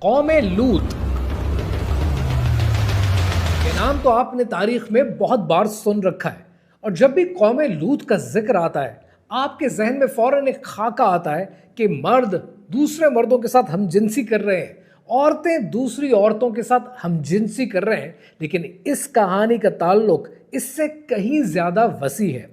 कौम लूत, ये नाम तो आपने तारीख में बहुत बार सुन रखा है। और जब भी कौम लूत का जिक्र आता है, आपके जहन में फौरन एक खाका आता है कि मर्द दूसरे मर्दों के साथ हमजिनसी कर रहे हैं, औरतें दूसरी औरतों के साथ हमजिनसी कर रहे हैं। लेकिन इस कहानी का ताल्लुक इससे कहीं ज्यादा वसी है।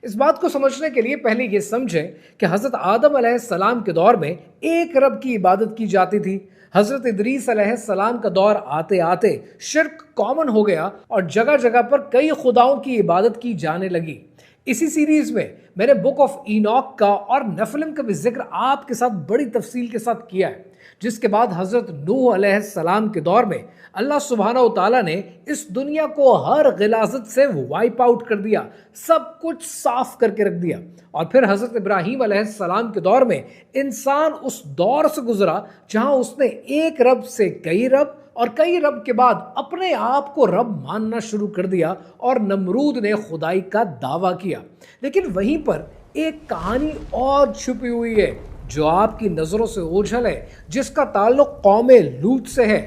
इस बात को समझने के लिए पहले ये समझें कि हजरत आदम अलैहिस्सलाम के दौर में एक रब की इबादत की जाती थी। हजरत इदरीस अलैहिस्सलाम का दौर आते आते शिर्क कॉमन हो गया और जगह जगह पर कई खुदाओं की इबादत की जाने लगी। इसी सीरीज में मैंने बुक ऑफ इनॉक का और नेफिलिम का भी जिक्र आपके साथ बड़ी तफसील के साथ किया है, जिसके बाद हजरत नूह अलैहिस्सलाम के दौर में अल्लाह सुब्हानहू तआला ने इस दुनिया को हर गिलाजत से वाइप आउट कर दिया, सब कुछ साफ करके रख दिया। और फिर हजरत इब्राहीम अलैहिस्सलाम के दौर में इंसान उस दौर से गुजरा जहां उसने एक रब से कई रब और कई रब के बाद अपने आप को रब मानना शुरू कर दिया और नमरूद ने खुदाई का दावा किया। लेकिन वहीं पर एक कहानी और छुपी हुई है जो आपकी नजरों से ओझल है, जिसका ताल्लुक कौम लूत से है।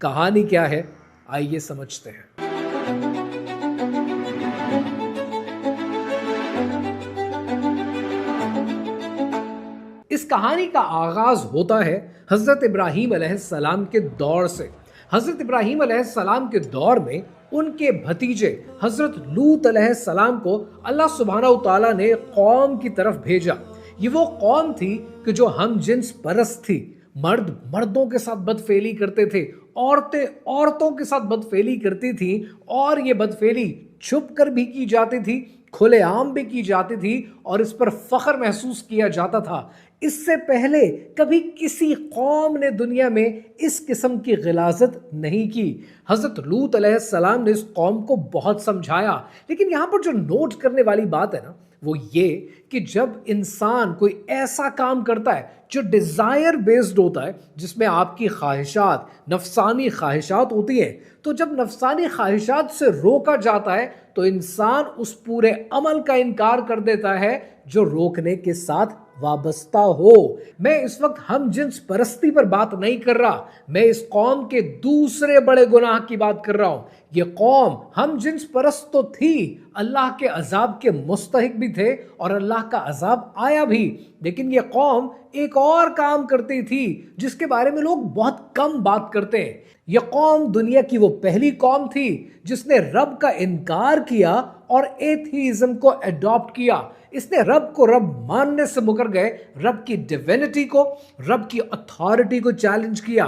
कहानी क्या है, आइए समझते हैं। इस कहानी का आगाज होता है हजरत इब्राहीम अलैहिस्सलाम के दौर से। हजरत इब्राहीम अलैहिस्सलाम के दौर में उनके भतीजे हजरत लूत अलैहिस्सलाम को अल्लाह सुब्हानहू तआला ने कौम की तरफ भेजा। ये वो कौम थी कि जो हम जिन्स परस्त थी। मर्द मर्दों के साथ बदफेली करते थे, औरतें औरतों के साथ बदफेली करती थी, और ये बदफेली छुप कर भी की जाती थी, खुलेआम भी की जाती थी, और इस पर फख्र महसूस किया जाता था। इससे पहले कभी किसी कौम ने दुनिया में इस किस्म की गिलाजत नहीं की। हजरत लूत अलैहिस्सलाम ने इस कौम को बहुत समझाया। लेकिन यहाँ पर जो नोट करने वाली बात है ना, वो ये कि जब इंसान कोई ऐसा काम करता है जो डिज़ायर बेस्ड होता है, जिसमें आपकी ख्वाहिशात नफसानी ख्वाहिशात होती हैं, तो जब नफसानी ख्वाहिशात से रोका जाता है तो इंसान उस पूरे अमल का इनकार कर देता है जो रोकने के साथ वाबस्ता हो। मैं इस वक्त हम जिन्स परस्ती पर बात नहीं कर रहा, मैं इस कौम के दूसरे बड़े गुनाह की बात कर रहा हूं। ये कौम हम जिन्स परस्त तो थी, अल्लाह के अजाब के मुस्तहिक भी थे और अल्लाह का अजाब आया भी। लेकिन ये कौम एक और काम करती थी जिसके बारे में लोग बहुत कम बात करते हैं। यह कौम दुनिया की वो पहली कौम थी जिसने रब का इनकार किया और एथीइज्म को अडॉप्ट किया। इसने रब को रब मानने से मुकर गए, रब की डिविनिटी को, रब की अथॉरिटी को चैलेंज किया।